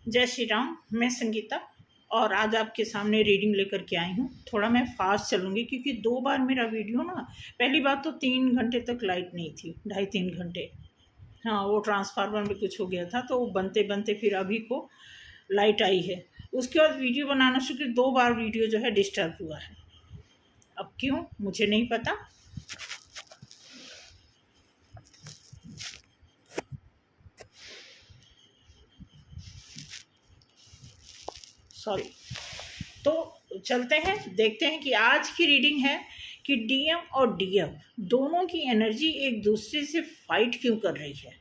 जय श्री राम। मैं संगीता और आज आपके सामने रीडिंग लेकर के आई हूँ। थोड़ा मैं फास्ट चलूँगी क्योंकि 2 बार मेरा वीडियो ना, पहली बात तो 3 घंटे तक लाइट नहीं थी, ढाई 3 घंटे। हाँ, वो ट्रांसफार्मर में कुछ हो गया था तो वो बनते बनते फिर अभी को लाइट आई है। उसके बाद वीडियो बनाना शुरू, 2 बार वीडियो जो है डिस्टर्ब हुआ है। अब क्यों मुझे नहीं पता। सॉरी। तो चलते हैं, देखते हैं कि आज की रीडिंग है कि डीएम और डीएफ दोनों की एनर्जी एक दूसरे से फाइट क्यों कर रही है।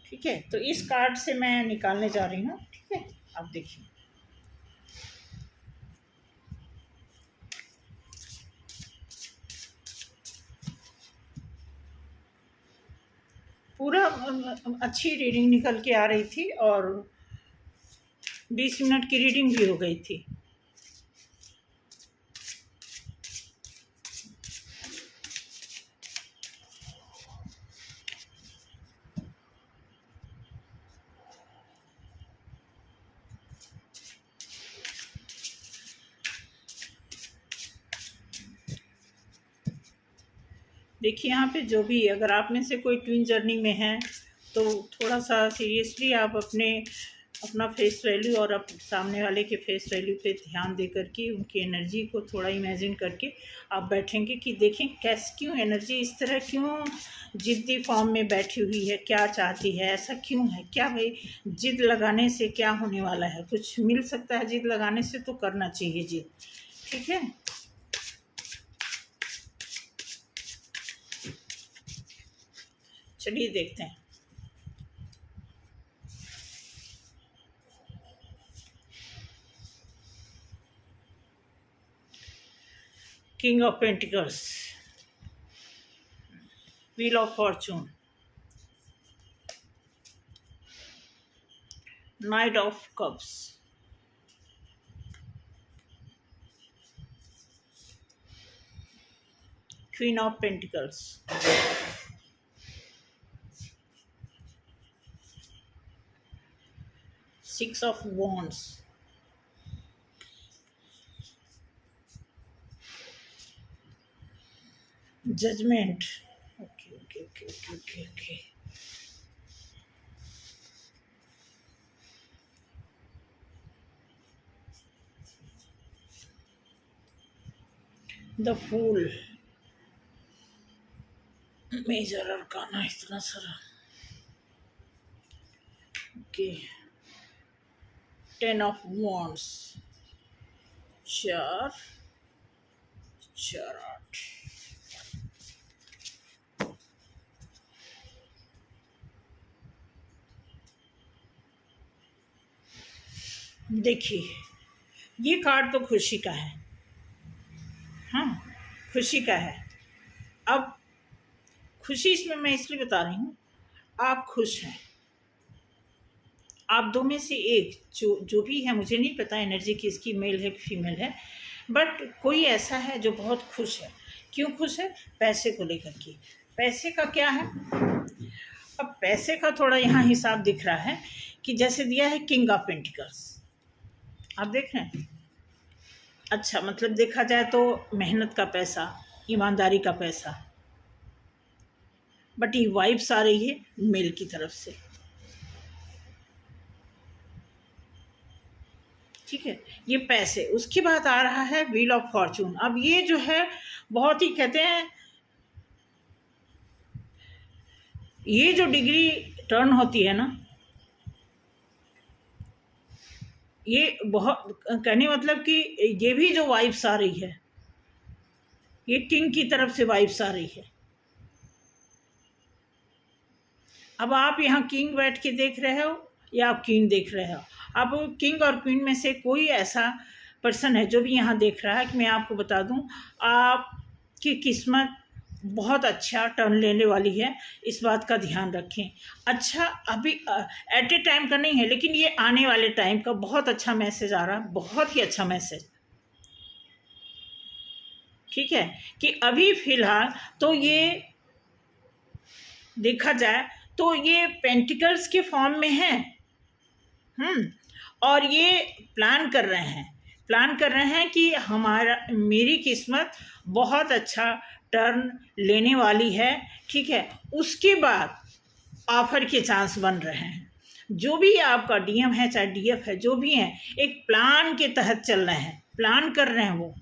ठीक है, तो इस कार्ड से मैं निकालने जा रही हूँ। ठीक है, आप देखिए। पूरा अच्छी रीडिंग निकल के आ रही थी और 20 मिनट की रीडिंग भी हो गई थी। देखिए, यहाँ पे जो भी, अगर आप में से कोई ट्विन जर्नी में है तो थोड़ा सा सीरियसली आप अपना फेस वैल्यू और सामने वाले के फेस वैल्यू पे ध्यान दे करके उनकी एनर्जी को थोड़ा इमेजिन करके आप बैठेंगे कि देखें कैसे, क्यों एनर्जी इस तरह, क्यों जिद्दी फॉर्म में बैठी हुई है, क्या चाहती है, ऐसा क्यों है, क्या भाई जिद लगाने से क्या होने वाला है, कुछ मिल सकता है जिद लगाने से, तो करना चाहिए जिद। ठीक है, चलिए देखते हैं। King of pentacles, wheel of fortune, knight of cups, queen of pentacles, six of wands, judgement. Okay okay okay okay okay okay, the fool, major arcana इतना सारा। Okay, 10 of wands, 4 4 8। देखिए, ये कार्ड तो खुशी का है। हाँ, खुशी का है। अब खुशी इसमें मैं इसलिए बता रही हूँ, आप खुश हैं, आप दो में से एक, जो भी है, मुझे नहीं पता एनर्जी किसकी, मेल है कि फीमेल है, बट कोई ऐसा है जो बहुत खुश है। क्यों खुश है? पैसे को लेकर के। पैसे का क्या है, अब पैसे का थोड़ा यहाँ हिसाब दिख रहा है कि जैसे दिया है किंग ऑफ पेंटिकल्स, आप देख रहे हैं। अच्छा, मतलब देखा जाए तो मेहनत का पैसा, ईमानदारी का पैसा, बट ये वाइब्स आ रही है मेल की तरफ से। ठीक है, ये पैसे। उसके बाद आ रहा है व्हील ऑफ फॉर्चून। अब ये जो है बहुत ही, कहते हैं, ये जो डिग्री टर्न होती है ना, ये बहुत, कहने मतलब कि ये भी जो वाइब्स आ रही है, ये किंग की तरफ से वाइब्स आ रही है। अब आप यहाँ किंग बैठ के देख रहे हो या आप क्वीन देख रहे हो। अब किंग और क्वीन में से कोई ऐसा पर्सन है जो भी यहाँ देख रहा है कि मैं आपको बता दूँ, आपकी किस्मत बहुत अच्छा टर्न लेने वाली है, इस बात का ध्यान रखें। अच्छा, अभी एट ए टाइम का नहीं है, लेकिन ये आने वाले टाइम का बहुत अच्छा मैसेज आ रहा है, बहुत ही अच्छा मैसेज। ठीक है, कि अभी फ़िलहाल तो ये देखा जाए तो ये पेंटिकल्स के फॉर्म में है। और ये प्लान कर रहे हैं कि मेरी किस्मत बहुत अच्छा टर्न लेने वाली है, ठीक है। उसके बाद ऑफर के चांस बन रहे हैं। जो भी आपका डीएम है चाहे डीएफ है, जो भी है, एक प्लान के तहत चल रहे हैं, प्लान कर रहे हैं वो,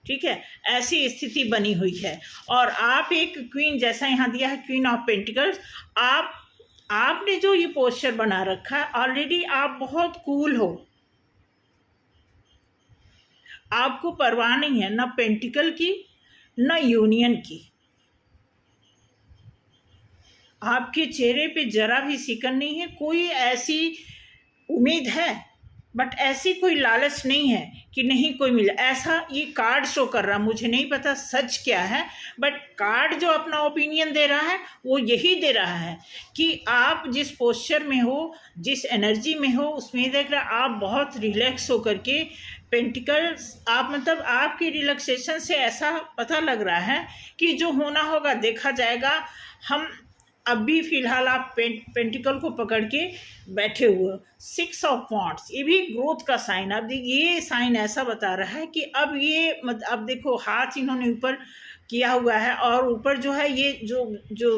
ठीक है। ऐसी स्थिति बनी हुई है। और आप एक क्वीन, जैसा यहाँ दिया है क्वीन ऑफ पेंटिकल्स, आपने जो ये पोस्चर बना रखा है ऑलरेडी, आप बहुत कूल हो, आपको परवाह नहीं है ना पेंटिकल की ना यूनियन की। आपके चेहरे पे जरा भी सिकन नहीं है, कोई ऐसी उम्मीद है बट ऐसी कोई लालच नहीं है कि नहीं कोई मिले, ऐसा ये कार्ड शो कर रहा। मुझे नहीं पता सच क्या है, बट कार्ड जो अपना ओपिनियन दे रहा है वो यही दे रहा है कि आप जिस पोस्चर में हो, जिस एनर्जी में हो, उसमें देख रहा आप बहुत रिलैक्स हो करके पेंटिकल्स, आप मतलब आपके रिलैक्सेशन से ऐसा पता लग रहा है कि जो होना होगा देखा जाएगा। हम अभी फिलहाल आप पेंटिकल को पकड़ के बैठे हुए। 6 ऑफ वॉन्ड्स, ये भी ग्रोथ का साइन। अब ये साइन ऐसा बता रहा है कि अब ये अब देखो हाथ इन्होंने ऊपर किया हुआ है और ऊपर जो है ये जो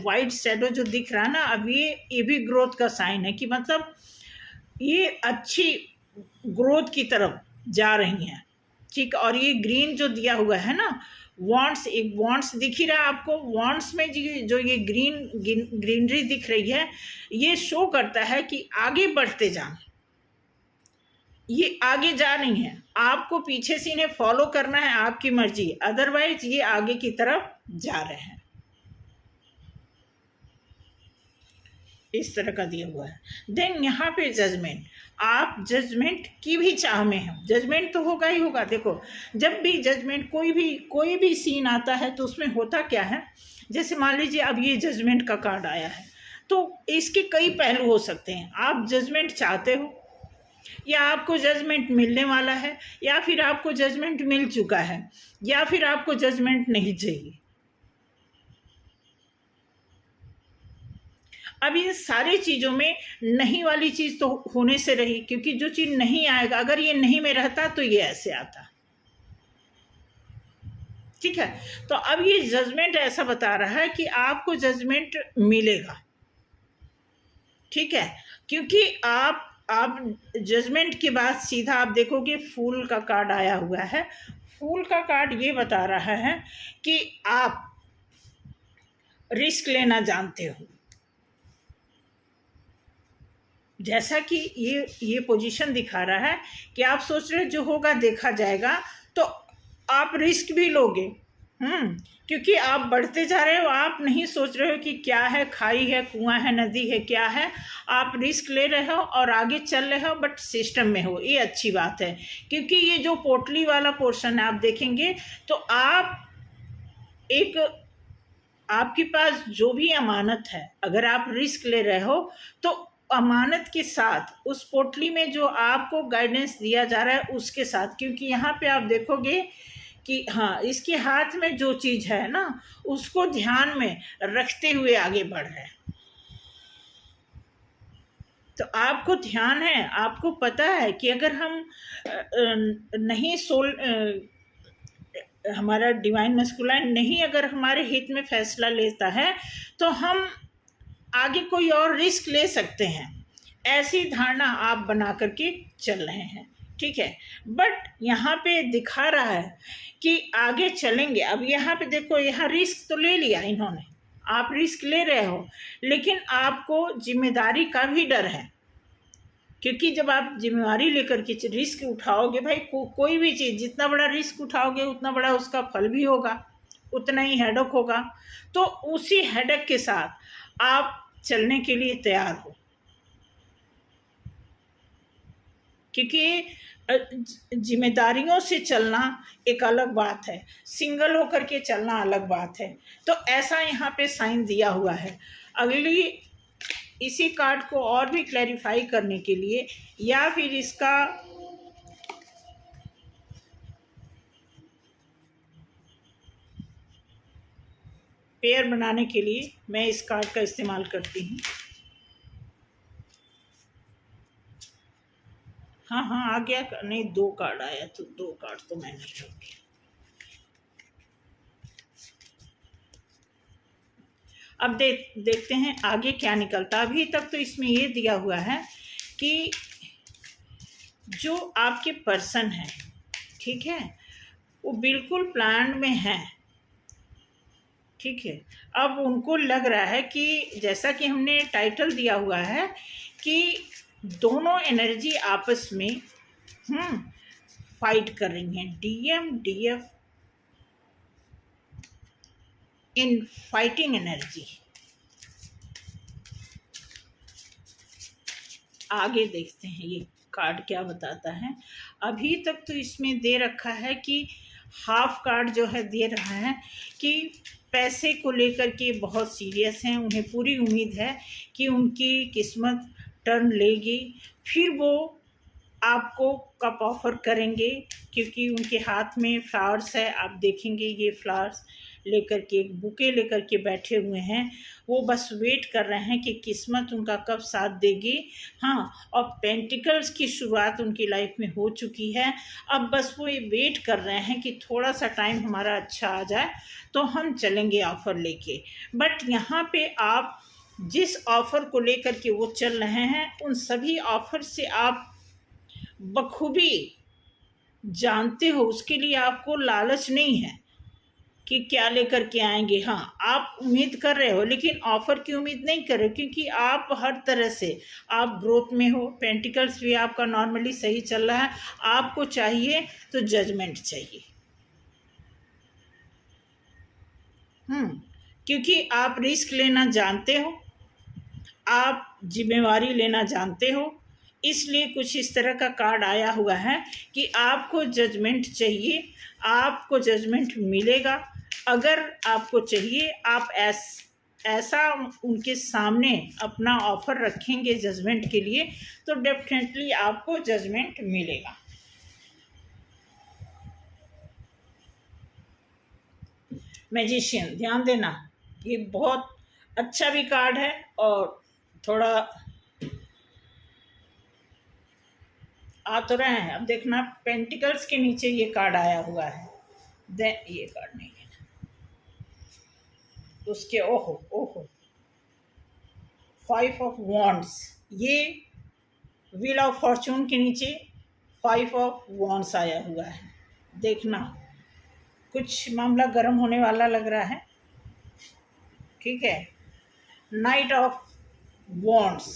वाइट शेडो जो दिख रहा है ना, अब ये भी ग्रोथ का साइन है कि मतलब ये अच्छी ग्रोथ की तरफ जा रही हैं, ठीक। और ये ग्रीन जो दिया हुआ है ना, वॉन्ट्स, एक वॉन्ट्स दिख ही रहा है आपको। वॉन्ट्स में जो ये ग्रीनरी दिख रही है, ये शो करता है कि आगे बढ़ते जाना। ये आगे जा रही है, आपको पीछे से इन्हें फॉलो करना है, आपकी मर्जी, अदरवाइज ये आगे की तरफ जा रहे हैं। इस तरह का दिया हुआ है। देन यहाँ पे जजमेंट, आप जजमेंट की भी चाह में हैं, जजमेंट तो होगा ही होगा। देखो जब भी जजमेंट कोई भी सीन आता है तो उसमें होता क्या है, जैसे मान लीजिए अब ये जजमेंट का कार्ड आया है, तो इसके कई पहलू हो सकते हैं। आप जजमेंट चाहते हो, या आपको जजमेंट मिलने वाला है, या फिर आपको जजमेंट मिल चुका है, या फिर आपको जजमेंट नहीं चाहिए। अब इन सारी चीज़ों में नहीं वाली चीज़ तो होने से रही, क्योंकि जो चीज़ नहीं आएगा, अगर ये नहीं में रहता तो ये ऐसे आता, ठीक है। तो अब ये जजमेंट ऐसा बता रहा है कि आपको जजमेंट मिलेगा, ठीक है। क्योंकि आप जजमेंट के बाद सीधा आप देखोगे फूल का कार्ड आया हुआ है। फूल का कार्ड ये बता रहा है कि आप रिस्क लेना जानते हो। जैसा कि ये पोजीशन दिखा रहा है कि आप सोच रहे जो होगा देखा जाएगा, तो आप रिस्क भी लोगे, क्योंकि आप बढ़ते जा रहे हो। आप नहीं सोच रहे हो कि क्या है, खाई है, कुआं है, नदी है, क्या है। आप रिस्क ले रहे हो और आगे चल रहे हो, बट सिस्टम में हो। ये अच्छी बात है, क्योंकि ये जो पोटली वाला पोर्शन है आप देखेंगे तो आपके पास जो भी अमानत है, अगर आप रिस्क ले रहे हो तो अमानत के साथ उस पोटली में जो आपको गाइडेंस दिया जा रहा है उसके साथ, क्योंकि यहाँ पे आप देखोगे कि हाँ, इसके हाथ में जो चीज़ है ना, उसको ध्यान में रखते हुए आगे बढ़ रहे हैं। तो आपको ध्यान है, आपको पता है कि अगर हम नहीं हमारा डिवाइन मस्कुलाइन नहीं अगर हमारे हित में फैसला लेता है तो हम आगे कोई और रिस्क ले सकते हैं। ऐसी धारणा आप बना करके चल रहे हैं, ठीक है। बट यहाँ पे दिखा रहा है कि आगे चलेंगे। अब यहाँ पे देखो, यहाँ रिस्क तो ले लिया इन्होंने, आप रिस्क ले रहे हो, लेकिन आपको जिम्मेदारी का भी डर है, क्योंकि जब आप जिम्मेवारी लेकर के रिस्क उठाओगे भाई, कोई भी चीज़ जितना बड़ा रिस्क उठाओगे उतना बड़ा उसका फल भी होगा, उतना ही हेडेक होगा। तो उसी हेडेक के साथ आप चलने के लिए तैयार हो, क्योंकि जिम्मेदारियों से चलना एक अलग बात है, सिंगल होकर के चलना अलग बात है। तो ऐसा यहाँ पे साइन दिया हुआ है। अगली इसी कार्ड को और भी क्लैरिफाई करने के लिए, या फिर इसका पेयर बनाने के लिए मैं इस कार्ड का इस्तेमाल करती हूँ। हाँ हाँ, आ गया। नहीं, 2 कार्ड आया, तो 2 कार्ड तो मैं नहीं लूँगी। अब देखते हैं आगे क्या निकलता। अभी तक तो इसमें ये दिया हुआ है कि जो आपके पर्सन है, ठीक है, वो बिल्कुल प्लान में है, ठीक है। अब उनको लग रहा है कि जैसा कि हमने टाइटल दिया हुआ है कि दोनों एनर्जी आपस में फाइट कर रही हैं। DMDF in fighting energy. आगे देखते हैं ये कार्ड क्या बताता है। अभी तक तो इसमें दे रखा है कि हाफ कार्ड जो है दे रहा है कि पैसे को लेकर के बहुत सीरियस हैं, उन्हें पूरी उम्मीद है कि उनकी किस्मत टर्न लेगी, फिर वो आपको कप ऑफर करेंगे, क्योंकि उनके हाथ में फ्लावर्स है। आप देखेंगे ये फ्लावर्स लेकर के, एक बुके लेकर के बैठे हुए हैं। वो बस वेट कर रहे हैं कि किस्मत उनका कब साथ देगी। हाँ, और पेंटिकल्स की शुरुआत उनकी लाइफ में हो चुकी है। अब बस वो ये वेट कर रहे हैं कि थोड़ा सा टाइम हमारा अच्छा आ जाए तो हम चलेंगे ऑफ़र लेके। बट यहाँ पे आप जिस ऑफ़र को लेकर के वो चल रहे हैं, उन सभी ऑफ़र से आप बखूबी जानते हो, उसके लिए आपको लालच नहीं है कि क्या लेकर के आएंगे। हाँ, आप उम्मीद कर रहे हो, लेकिन ऑफ़र की उम्मीद नहीं कर रहे, क्योंकि आप हर तरह से आप ग्रोथ में हो। पेंटिकल्स भी आपका नॉर्मली सही चल रहा है। आपको चाहिए तो जजमेंट चाहिए। क्योंकि आप रिस्क लेना जानते हो, आप जिम्मेवारी लेना जानते हो, इसलिए कुछ इस तरह का कार्ड आया हुआ है कि आपको जजमेंट चाहिए, आपको जजमेंट मिलेगा। अगर आपको चाहिए, आप ऐसा उनके सामने अपना ऑफ़र रखेंगे जजमेंट के लिए, तो डेफिनेटली आपको जजमेंट मिलेगा। मैजिशियन, ध्यान देना, ये बहुत अच्छा भी कार्ड है और थोड़ा आ तो रहे हैं। अब देखना, पेंटिकल्स के नीचे ये कार्ड आया हुआ है। ये कार्ड नहीं है उसके। ओहो ओहो, 5 ऑफ वॉन्ड्स। ये व्हील ऑफ फॉर्चून के नीचे 5 ऑफ वॉन्ड्स आया हुआ है। देखना, कुछ मामला गर्म होने वाला लग रहा है, ठीक है। Night of wands.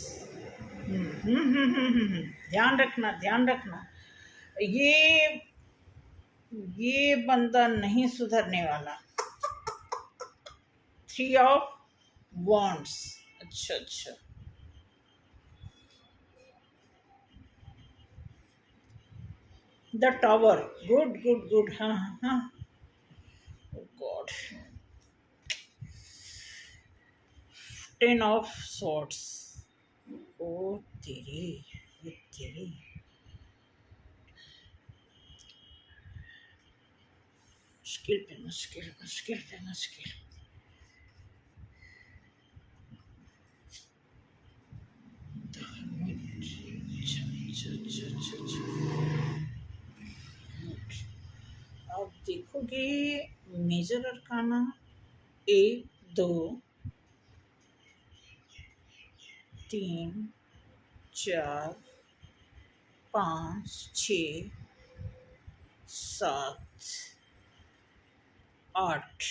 ध्यान रखना, ध्यान रखना, ये बंदा नहीं सुधरने वाला। 3 ऑफ वॉन्ड्स। अच्छा अच्छा, the tower. Good good good. हाँ हाँ, गॉड। 10 of swords. ओ तेरी, ये तेरी। मुश्किल पे मुश्किल, मुश्किल पे मुश्किल। अब देखोगे major arcana 1 2 3 4 5 6 7 8।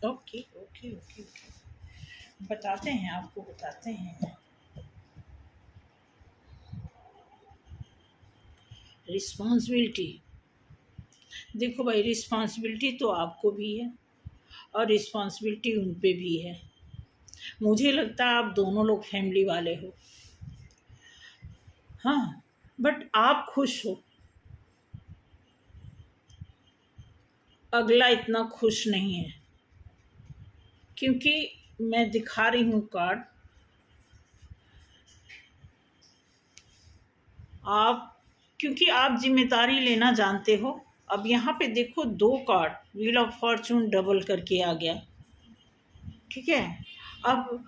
Okay okay okay okay, बताते हैं आपको, बताते हैं। रिस्पॉन्सिबिलिटी। देखो भाई, रिस्पॉन्सिबिलिटी तो आपको भी है और रिस्पॉन्सिबिलिटी उन पे भी है। मुझे लगता है आप दोनों लोग फैमिली वाले हो। हाँ, बट आप खुश हो, अगला इतना खुश नहीं है। क्योंकि मैं दिखा रही हूँ कार्ड, आप, क्योंकि आप जिम्मेदारी लेना जानते हो, अब यहाँ पे देखो 2 card, wheel of Fortune double करके आ गया, ठीक है। अब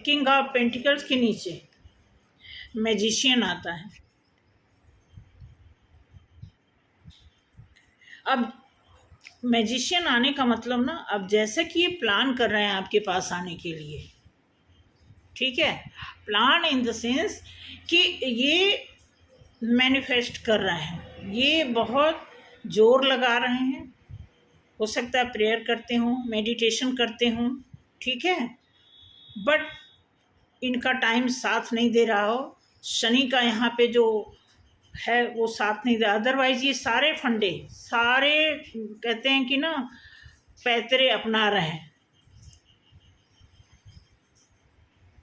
किंग ऑफ पेंटिकल्स के नीचे मैजिशियन आता है। अब मैजिशियन आने का मतलब ना, अब जैसे कि ये प्लान कर रहे हैं आपके पास आने के लिए, ठीक है, प्लान इन द सेंस कि ये मैनिफेस्ट कर रहे हैं, ये बहुत जोर लगा रहे हैं, हो सकता है प्रेयर करते हों, मेडिटेशन करते हों, ठीक है, बट इनका टाइम साथ नहीं दे रहा हो, शनि का यहाँ पे जो है वो साथ नहीं दे, अदरवाइज ये सारे फंडे, सारे कहते हैं कि ना पैतरे अपना रहे हैं,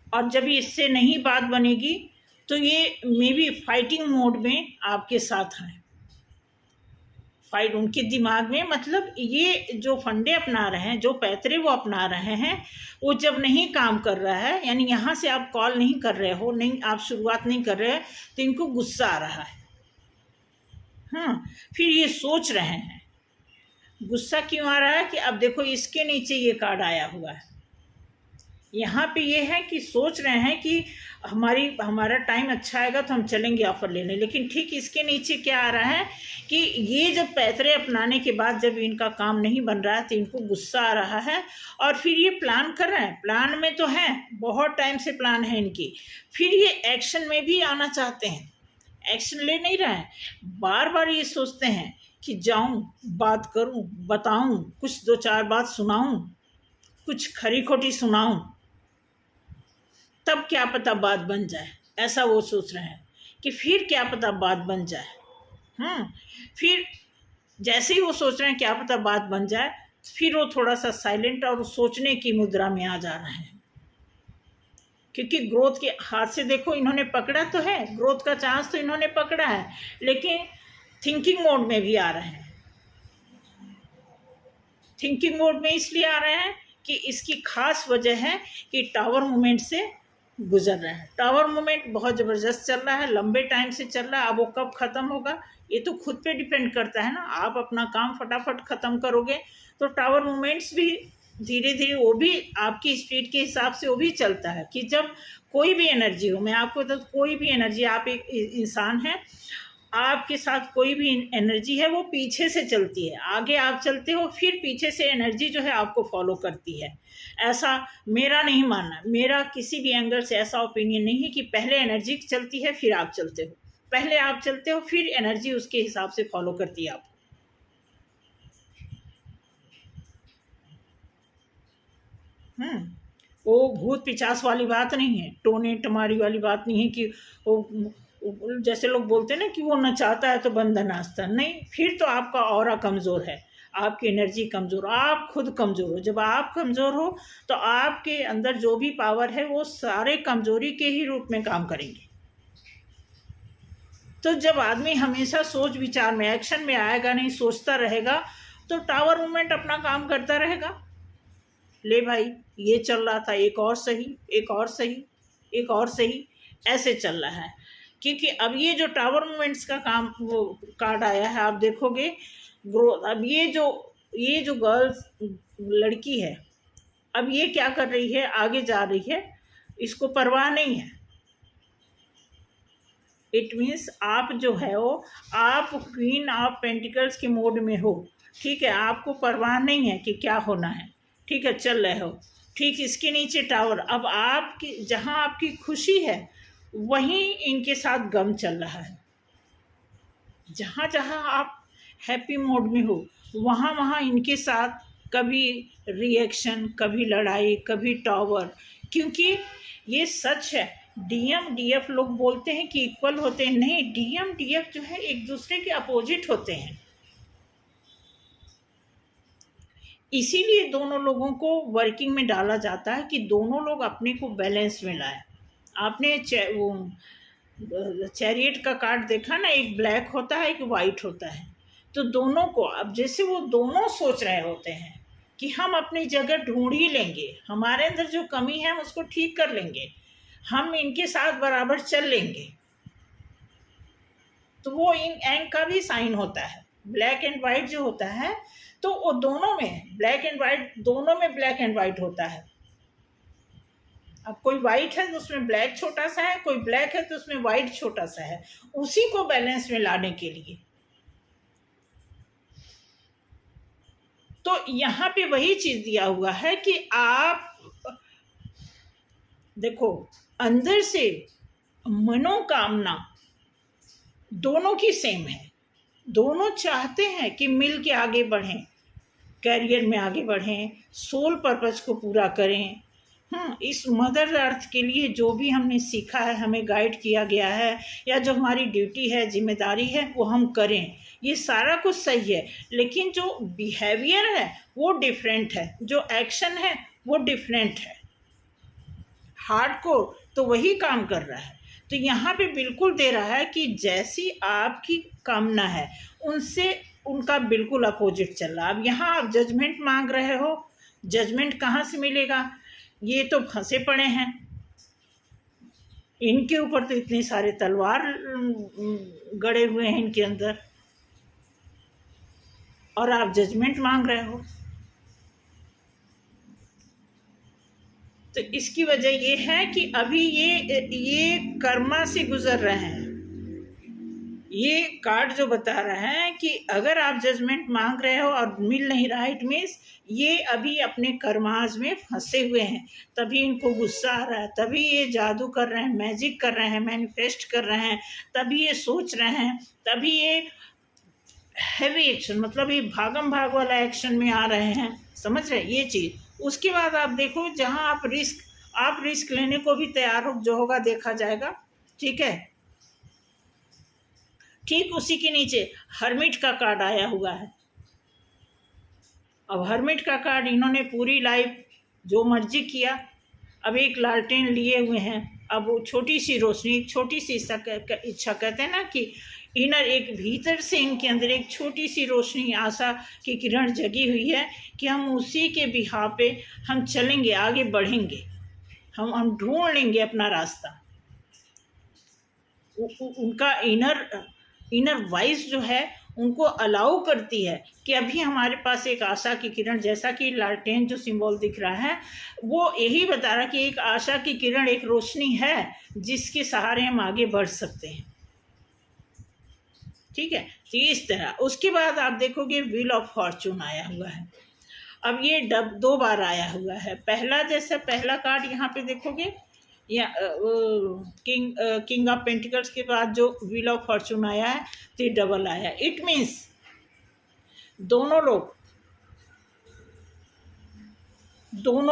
और जब इससे नहीं बात बनेगी तो ये मे बी फाइटिंग मोड में आपके साथ हैं, फाइट उनके दिमाग में, मतलब ये जो फंडे अपना रहे हैं, जो पैतरे वो अपना रहे हैं, वो जब नहीं काम कर रहा है, यानी यहाँ से आप कॉल नहीं कर रहे हो, नहीं आप शुरुआत नहीं कर रहे हैं, तो इनको गुस्सा आ रहा है। हाँ, फिर ये सोच रहे हैं, गुस्सा क्यों आ रहा है कि अब देखो इसके नीचे ये कार्ड आया हुआ है, यहाँ पे ये है कि सोच रहे हैं कि हमारा टाइम अच्छा आएगा तो हम चलेंगे ऑफर लेने, लेकिन ठीक इसके नीचे क्या आ रहा है कि ये जब पैतरे अपनाने के बाद जब इनका काम नहीं बन रहा है तो इनको गुस्सा आ रहा है, और फिर ये प्लान कर रहे हैं, प्लान में तो हैं, बहुत टाइम से प्लान है इनकी, फिर ये एक्शन में भी आना चाहते हैं, एक्शन ले नहीं रहे हैं, बार बार ये सोचते हैं कि जाऊं, बात करूं, बताऊं, कुछ 2-4 बात सुनाऊं, कुछ खरी खोटी सुनाऊं, तब क्या पता बात बन जाए, ऐसा वो सोच रहे हैं कि फिर क्या पता बात बन जाए। फिर जैसे ही वो सोच रहे हैं क्या पता बात बन जाए, फिर वो थोड़ा सा साइलेंट और सोचने की मुद्रा में आ जा रहे हैं, क्योंकि ग्रोथ के हाथ से देखो इन्होंने पकड़ा तो है, ग्रोथ का चांस तो इन्होंने पकड़ा है, लेकिन थिंकिंग मोड में भी आ रहे हैं। थिंकिंग मोड में इसलिए आ रहे हैं कि इसकी खास वजह है कि टावर मूवमेंट से गुजर रहे हैं, टावर मूवमेंट बहुत ज़बरदस्त चल रहा है, लंबे टाइम से चल रहा है, अब वो कब ख़त्म होगा ये तो खुद पे डिपेंड करता है ना, आप अपना काम फटाफट ख़त्म करोगे तो टावर मूवमेंट्स भी धीरे धीरे वो भी आपकी स्पीड के हिसाब से वो भी चलता है, कि जब कोई भी एनर्जी हो, मैं आपको तो कोई भी एनर्जी, आप एक इंसान हैं, आपके साथ कोई भी एनर्जी है वो पीछे से चलती है, आगे आप चलते हो, फिर पीछे से एनर्जी जो है आपको फॉलो करती है। ऐसा मेरा नहीं मानना, मेरा किसी भी एंगल से ऐसा ओपिनियन नहीं है कि पहले एनर्जी चलती है फिर आप चलते हो, पहले आप चलते हो फिर एनर्जी उसके हिसाब से फॉलो करती है आपको। वो भूत पिचास वाली बात नहीं है, टोने टमारी वाली बात नहीं है कि वो जैसे लोग बोलते हैं ना कि वो नचाता है तो बंदा नाचता, नहीं, फिर तो आपका ऑरा कमज़ोर है, आपकी एनर्जी कमज़ोर, आप खुद कमज़ोर हो। जब आप कमज़ोर हो तो आपके अंदर जो भी पावर है वो सारे कमज़ोरी के ही रूप में काम करेंगे। तो जब आदमी हमेशा सोच विचार में, एक्शन में आएगा नहीं, सोचता रहेगा, तो टावर मूवमेंट अपना काम करता रहेगा। ले भाई, ये चल रहा था, एक और सही, एक और सही, एक और सही, ऐसे चल रहा है। क्योंकि अब ये जो टावर मूवमेंट्स का काम वो कार्ड आया है, आप देखोगे ग्रोथ, अब ये जो गर्ल्स लड़की है, अब ये क्या कर रही है, आगे जा रही है, इसको परवाह नहीं है। इट मीन्स आप जो है वो, आप क्वीन ऑफ पेंटिकल्स के मोड में हो, ठीक है, आपको परवाह नहीं है कि क्या होना है, ठीक है, चल रहे हो, ठीक, इसके नीचे टावर, अब आपकी जहाँ आपकी खुशी है वहीं इनके साथ गम चल रहा है, जहाँ जहाँ आप हैप्पी मोड में हो वहाँ वहाँ इनके साथ कभी रिएक्शन, कभी लड़ाई, कभी टावर, क्योंकि ये सच है, डीएम डीएफ लोग बोलते हैं कि इक्वल होते हैं, नहीं, डीएम डीएफ जो है एक दूसरे के अपोजिट होते हैं, इसीलिए दोनों लोगों को वर्किंग में डाला जाता है कि दोनों लोग अपने को बैलेंस में लाएं। आपने वो चैरियट का कार्ड देखा ना, एक ब्लैक होता है, एक वाइट होता है, तो दोनों को, अब जैसे वो दोनों सोच रहे होते हैं कि हम अपनी जगह ढूंढ ही लेंगे, हमारे अंदर जो कमी है हम उसको ठीक कर लेंगे, हम इनके साथ बराबर चल लेंगे, तो वो इंक का भी साइन होता है। ब्लैक एंड वाइट जो होता है तो वो दोनों में ब्लैक एंड वाइट, दोनों में ब्लैक एंड वाइट होता है। अब कोई वाइट है तो उसमें ब्लैक छोटा सा है, कोई ब्लैक है तो उसमें वाइट छोटा सा है, उसी को बैलेंस में लाने के लिए। तो यहाँ पे वही चीज दिया हुआ है कि आप देखो, अंदर से मनोकामना दोनों की सेम है, दोनों चाहते हैं कि मिल के आगे बढ़ें, कैरियर में आगे बढ़ें, सोल पर्पस को पूरा करें। इस मदर अर्थ के लिए जो भी हमने सीखा है, हमें गाइड किया गया है, या जो हमारी ड्यूटी है, जिम्मेदारी है, वो हम करें। ये सारा कुछ सही है, लेकिन जो बिहेवियर है वो डिफरेंट है, जो एक्शन है वो डिफरेंट है। हार्डकोर तो वही काम कर रहा है। तो यहाँ पे बिल्कुल दे रहा है कि जैसी आपकी कामना है उनसे उनका बिल्कुल अपोजिट चल रहा है। अब यहाँ आप जजमेंट मांग रहे हो, जजमेंट कहाँ से मिलेगा? ये तो फंसे पड़े हैं, इनके ऊपर तो इतने सारे तलवार गड़े हुए हैं इनके अंदर, और आप जजमेंट मांग रहे हो। तो इसकी वजह ये है कि अभी ये कर्मा से गुजर रहे हैं। ये कार्ड जो बता रहा है कि अगर आप जजमेंट मांग रहे हो और मिल नहीं रहा, इट मीन्स ये अभी अपने कर्माज में फंसे हुए हैं, तभी इनको गुस्सा आ रहा है, तभी ये जादू कर रहे हैं, मैजिक कर रहे हैं, मैनिफेस्ट कर रहे हैं, तभी ये सोच रहे हैं, तभी ये हैवी एक्शन, मतलब ये भागम भाग वाला एक्शन में आ रहे हैं। समझ रहे ये चीज़? उसके बाद आप देखो, जहाँ आप रिस्क लेने को भी तैयार हो, जो होगा देखा जाएगा। ठीक है, ठीक उसी के नीचे हर्मिट का कार्ड आया हुआ है। अब हर्मिट का कार्ड, इन्होंने पूरी लाइफ जो मर्जी किया, अब एक लालटेन लिए हुए हैं, अब वो छोटी सी रोशनी, एक छोटी सी इच्छा, कहते हैं ना कि इनर, एक भीतर से इनके अंदर एक छोटी सी रोशनी, आशा की किरण जगी हुई है कि हम उसी के बिहाव पे हम चलेंगे, आगे बढ़ेंगे, हम ढूंढ लेंगे अपना रास्ता। उनका इनर वॉइस जो है उनको अलाउ करती है कि अभी हमारे पास एक आशा की किरण, जैसा कि लालटेन जो सिंबल दिख रहा है वो यही बता रहा है कि एक आशा की किरण, एक रोशनी है जिसके सहारे हम आगे बढ़ सकते हैं। ठीक है, तो इस तरह। उसके बाद आप देखोगे व्हील ऑफ फॉर्चून आया हुआ है। अब ये 2 बार आया हुआ है। पहला, जैसे पहला कार्ड यहाँ पे देखोगे, या किंग ऑफ पेंटिकल्स के बाद जो व्हील ऑफ फॉर्चून आया है तो ये डबल आया। इट मीन्स दोनों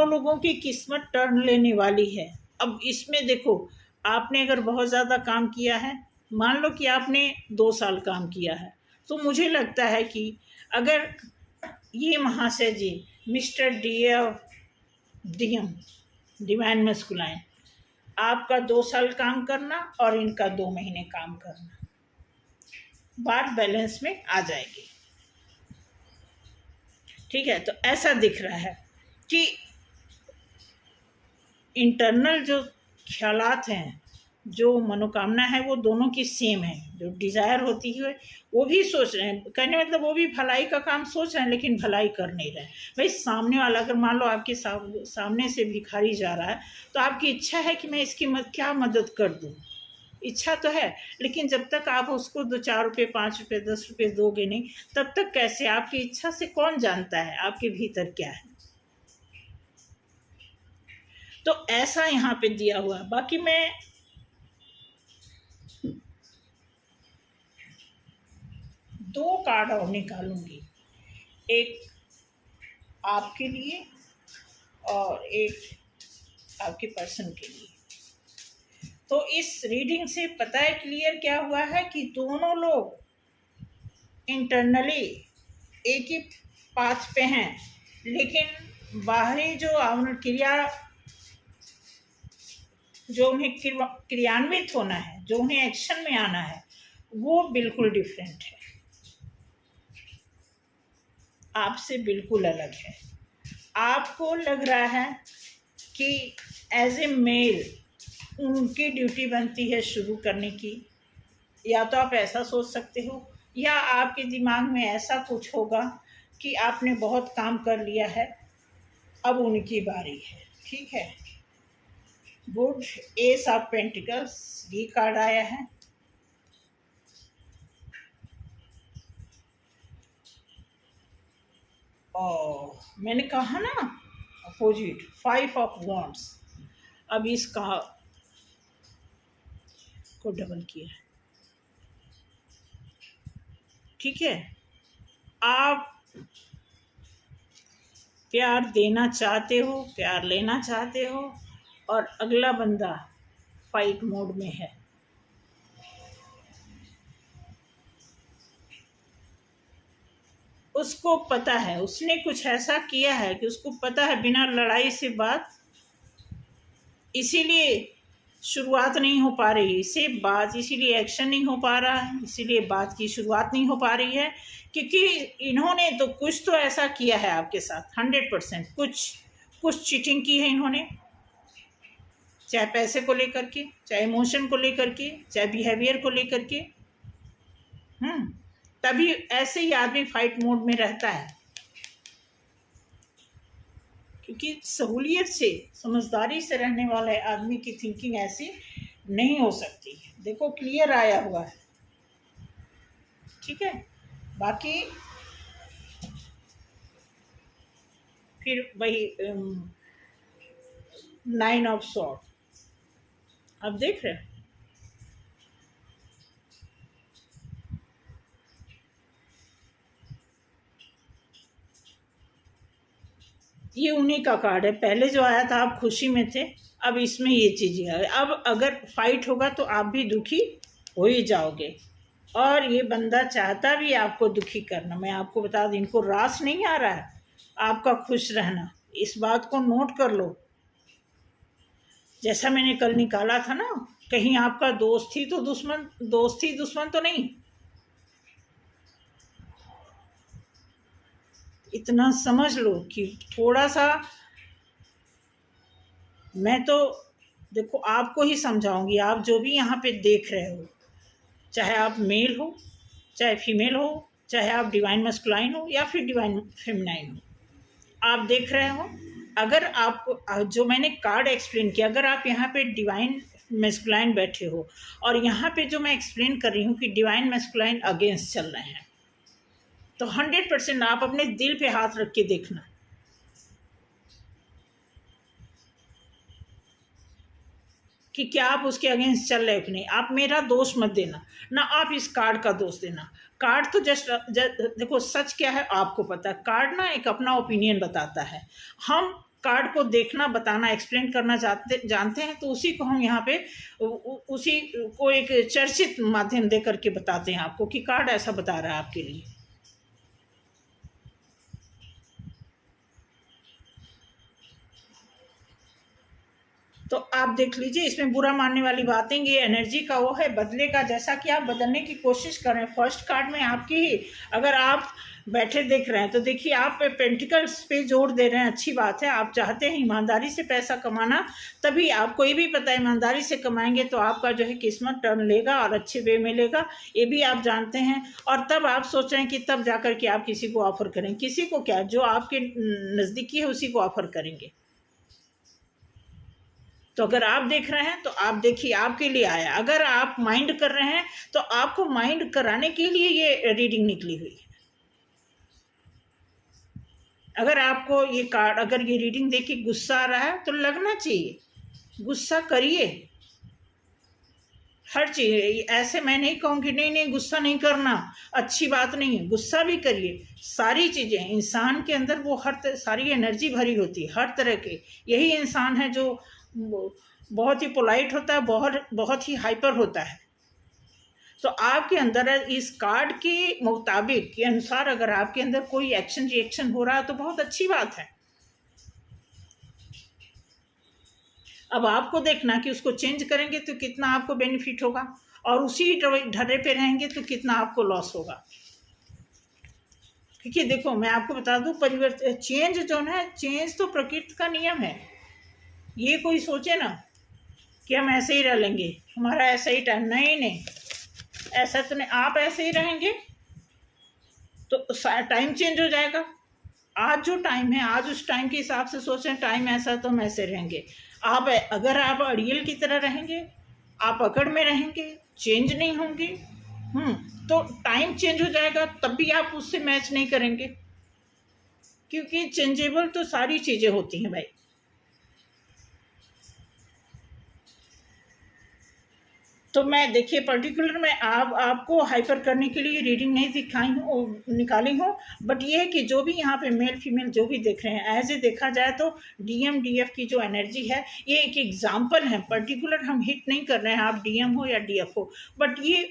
लोगों की किस्मत टर्न लेने वाली है। अब इसमें देखो, आपने अगर बहुत ज़्यादा काम किया है, मान लो कि आपने 2 साल काम किया है, तो मुझे लगता है कि अगर ये महाशय जी, मिस्टर डीएम, डिवाइन मस्कुलाइन, आपका 2 साल काम करना और इनका 2 महीने काम करना, बात बैलेंस में आ जाएगी। ठीक है, तो ऐसा दिख रहा है कि इंटरनल जो ख्यालात हैं, जो मनोकामना है, वो दोनों की सेम है। जो डिज़ायर होती है वो भी सोच रहे हैं, कहने मतलब वो भी भलाई का काम सोच रहे हैं, लेकिन भलाई कर नहीं रहे। भाई सामने वाला, अगर मान लो आपके सामने से भिखारी जा रहा है, तो आपकी इच्छा है कि मैं इसकी क्या मदद कर दूँ, इच्छा तो है, लेकिन जब तक आप उसको 2-4 रुपये, 5 रुपये, 10 रुपये दोगे नहीं, तब तक कैसे? आपकी इच्छा से कौन जानता है आपके भीतर क्या है? तो ऐसा यहाँ पे दिया हुआ है। बाकी मैं दो कार्ड और निकालूंगी, एक आपके लिए और एक आपके पर्सन के लिए। तो इस रीडिंग से पता है क्लियर क्या हुआ है कि दोनों लोग इंटरनली एक ही पाथ पे हैं, लेकिन बाहरी जो क्रिया, जो उन्हें क्रियान्वित होना है, जो उन्हें एक्शन में आना है, वो बिल्कुल डिफरेंट है, आपसे बिल्कुल अलग है। आपको लग रहा है कि एज ए मेल उनकी ड्यूटी बनती है शुरू करने की, या तो आप ऐसा सोच सकते हो, या आपके दिमाग में ऐसा कुछ होगा कि आपने बहुत काम कर लिया है, अब उनकी बारी है। ठीक है, गुड। एस ऑफ पेंटिकल्स ये कार्ड आया है। और मैंने कहा ना अपोजिट, 5 ऑफ वॉन्ड्स। अब इसका को डबल किया। ठीक है, आप प्यार देना चाहते हो, प्यार लेना चाहते हो, और अगला बंदा फाइट मोड में है। उसको पता है, उसने कुछ ऐसा किया है कि उसको पता है बिना लड़ाई से बात, इसीलिए शुरुआत नहीं हो पा रही है, बात इसीलिए एक्शन नहीं हो पा रहा है, इसीलिए बात की शुरुआत नहीं हो पा रही है, क्योंकि इन्होंने तो कुछ तो ऐसा किया है आपके साथ 100%। कुछ चीटिंग की है इन्होंने, चाहे पैसे को लेकर के, चाहे इमोशन को लेकर के, चाहे बिहेवियर को लेकर के। तभी ऐसे ही आदमी फाइट मोड में रहता है, क्योंकि सहूलियत से, समझदारी से रहने वाले आदमी की थिंकिंग ऐसी नहीं हो सकती। देखो क्लियर आया हुआ है। ठीक है, बाकी फिर वही 9 ऑफ सॉर्ड। अब देख रहे हैं, ये उन्हीं का कार्ड है। पहले जो आया था आप खुशी में थे, अब इसमें ये चीज़ें है। अब अगर फाइट होगा तो आप भी दुखी हो ही जाओगे, और ये बंदा चाहता भी आपको दुखी करना। मैं आपको बता दूं, इनको रास नहीं आ रहा है आपका खुश रहना, इस बात को नोट कर लो। जैसा मैंने कल निकाला था ना, कहीं आपका दोस्त ही तो दुश्मन, दोस्त ही दुश्मन तो नहीं। इतना समझ लो कि थोड़ा सा, मैं तो देखो आपको ही समझाऊंगी, आप जो भी यहाँ पे देख रहे हो, चाहे आप मेल हो, चाहे फीमेल हो, चाहे आप डिवाइन मस्कुलाइन हो या फिर डिवाइन फेमिनाइन हो, आप देख रहे हो। अगर आप जो मैंने कार्ड एक्सप्लेन किया, अगर आप यहाँ पे डिवाइन मस्कुलाइन बैठे हो और यहाँ पे जो मैं एक्सप्लेन कर रही हूँ कि डिवाइन मस्कुलाइन अगेंस्ट चल रहे हैं, तो 100% आप अपने दिल पे हाथ रख के देखना कि क्या आप उसके अगेंस्ट चल रहे हो कि नहीं। आप मेरा दोष मत देना, ना आप इस कार्ड का दोष देना। कार्ड तो जस्ट देखो, सच क्या है आपको पता है। कार्ड ना एक अपना ओपिनियन बताता है। हम कार्ड को देखना, बताना, एक्सप्लेन करना जानते हैं, तो उसी को हम यहाँ पे उसी को एक चर्चित माध्यम दे करके बताते हैं आपको कि कार्ड ऐसा बता रहा है आपके लिए। तो आप देख लीजिए, इसमें बुरा मानने वाली बातें, ये एनर्जी का वो है बदले का, जैसा कि आप बदलने की कोशिश कर रहे हैं। फर्स्ट कार्ड में आपकी ही, अगर आप बैठे देख रहे हैं तो देखिए आप पेंटिकल्स पे जोर दे रहे हैं, अच्छी बात है। आप चाहते हैं ईमानदारी से पैसा कमाना, तभी आपको ये भी पता है ईमानदारी से कमाएंगे तो आपका जो है किस्मत टर्न लेगा और अच्छे वे में लेगा, ये भी आप जानते हैं। और तब आप सोच रहे हैं कि तब जाकर के आप किसी को ऑफर करें। किसी को क्या, जो आपके नज़दीकी है उसी को ऑफर करेंगे। तो अगर आप देख रहे हैं तो आप देखिए, आपके लिए आया। अगर आप माइंड कर रहे हैं तो आपको माइंड कराने के लिए ये रीडिंग निकली हुई है। अगर आपको ये कार्ड, अगर ये रीडिंग देख के गुस्सा आ रहा है तो लगना चाहिए, गुस्सा करिए। हर चीज़ ऐसे मैं नहीं कहूँगी नहीं गुस्सा नहीं करना अच्छी बात नहीं है, गुस्सा भी करिए। सारी चीज़ें इंसान के अंदर वो सारी एनर्जी भरी होती है हर तरह के। यही इंसान है जो बहुत ही पोलाइट होता है, बहुत ही हाइपर होता है। तो आपके अंदर इस कार्ड के मुताबिक के अनुसार अगर आपके अंदर कोई एक्शन रिएक्शन हो रहा है तो बहुत अच्छी बात है। अब आपको देखना कि उसको चेंज करेंगे तो कितना आपको बेनिफिट होगा, और उसी ढर्रे पे रहेंगे तो कितना आपको लॉस होगा। क्योंकि देखो मैं आपको बता दूं, परिवर्तन, चेंज जो है, चेंज तो प्रकृति का नियम है। ये कोई सोचे ना कि हम ऐसे ही रह लेंगे, हमारा ऐसा ही टाइम, नहीं। ऐसा तो नहीं आप ऐसे ही रहेंगे तो टाइम चेंज हो जाएगा। आज जो टाइम है, आज उस टाइम के हिसाब से सोचें, टाइम ऐसा तो हम ऐसे रहेंगे। आप अगर आप अड़ियल की तरह रहेंगे, आप अकड़ में रहेंगे, चेंज नहीं होंगे, तो टाइम चेंज हो जाएगा, तब भी आप उससे मैच नहीं करेंगे, क्योंकि चेंजेबल तो सारी चीज़ें होती हैं भाई। तो मैं देखिए पर्टिकुलर में आपको हाइपर करने के लिए रीडिंग नहीं दिखाई हूँ, निकाली हूँ, बट ये है कि जो भी यहाँ पे मेल फीमेल जो भी देख रहे हैं, एज ए देखा जाए तो डीएम डीएफ की जो एनर्जी है ये एक एग्जाम्पल है। पर्टिकुलर हम हिट नहीं कर रहे हैं आप डीएम हो या डीएफ हो, बट ये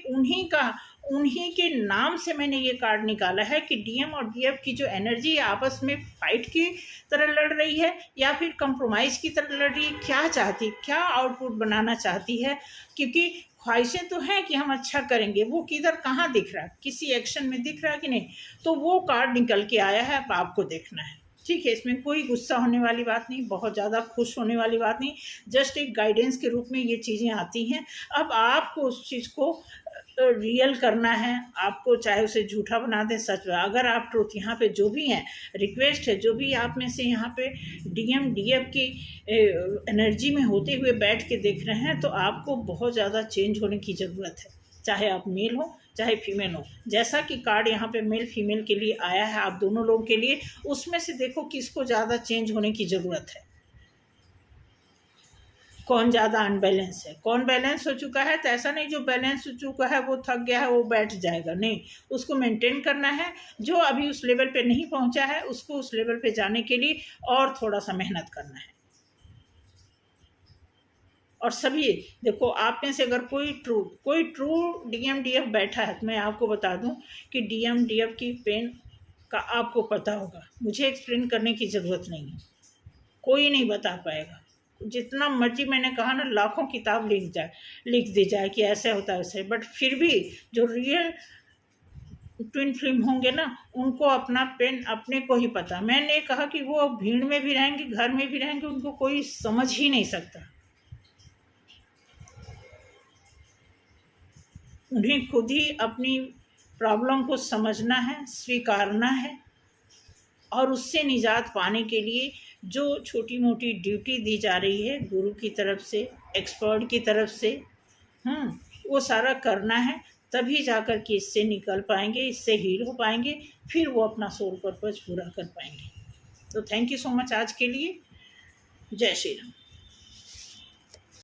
उन्हीं के नाम से मैंने ये कार्ड निकाला है कि डीएम और डीएफ की जो एनर्जी आपस में फाइट की तरह लड़ रही है या फिर कंप्रोमाइज़ की तरह लड़ रही है, क्या चाहती, क्या आउटपुट बनाना चाहती है। क्योंकि ख्वाहिशें तो हैं कि हम अच्छा करेंगे, वो किधर कहाँ दिख रहा है, किसी एक्शन में दिख रहा है कि नहीं, तो वो कार्ड निकल के आया है, अब आपको देखना है। ठीक है, इसमें कोई गुस्सा होने वाली बात नहीं, बहुत ज़्यादा खुश होने वाली बात नहीं, जस्ट एक गाइडेंस के रूप में ये चीज़ें आती हैं। अब आपको उस चीज़ को रियल करना है, आपको चाहे उसे झूठा बना दें सच। अगर आप ट्रूथ यहाँ पे जो भी हैं, रिक्वेस्ट है जो भी आप में से यहाँ पे डीएम डीएफ की एनर्जी में होते हुए बैठ के देख रहे हैं, तो आपको बहुत ज़्यादा चेंज होने की ज़रूरत है, चाहे आप मेल हो चाहे फीमेल हो। जैसा कि कार्ड यहाँ पे मेल फीमेल के लिए आया है आप दोनों लोगों के लिए, उसमें से देखो किसको ज़्यादा चेंज होने की ज़रूरत है, कौन ज़्यादा अनबैलेंस है, कौन बैलेंस हो चुका है। तो ऐसा नहीं जो बैलेंस हो चुका है वो थक गया है वो बैठ जाएगा, नहीं, उसको मेंटेन करना है। जो अभी उस लेवल पे नहीं पहुंचा है उसको उस लेवल पे जाने के लिए और थोड़ा सा मेहनत करना है। और सभी देखो आप में से अगर कोई ट्रू डीएम डीएफ बैठा है तो मैं आपको बता दूं कि डीएम डीएफ की पेन का आपको पता होगा, मुझे एक्सप्लेन करने की ज़रूरत नहीं है, कोई नहीं बता पाएगा। जितना मर्जी मैंने कहा ना, लाखों किताब लिख दी जाए कि ऐसे होता है वैसे, बट फिर भी जो रियल ट्विन फ्लेम होंगे ना, उनको अपना पेन अपने को ही पता। मैंने कहा कि वो भीड़ में भी रहेंगे, घर में भी रहेंगे, उनको कोई समझ ही नहीं सकता। उन्हें खुद ही अपनी प्रॉब्लम को समझना है, स्वीकारना है, और उससे निजात पाने के लिए जो छोटी मोटी ड्यूटी दी जा रही है गुरु की तरफ से, एक्सपर्ट की तरफ से, वो सारा करना है, तभी जाकर के इससे निकल पाएंगे, इससे हील हो पाएंगे, फिर वो अपना सोल पर्पज पूरा कर पाएंगे। तो थैंक यू सो मच आज के लिए। जय श्री राम।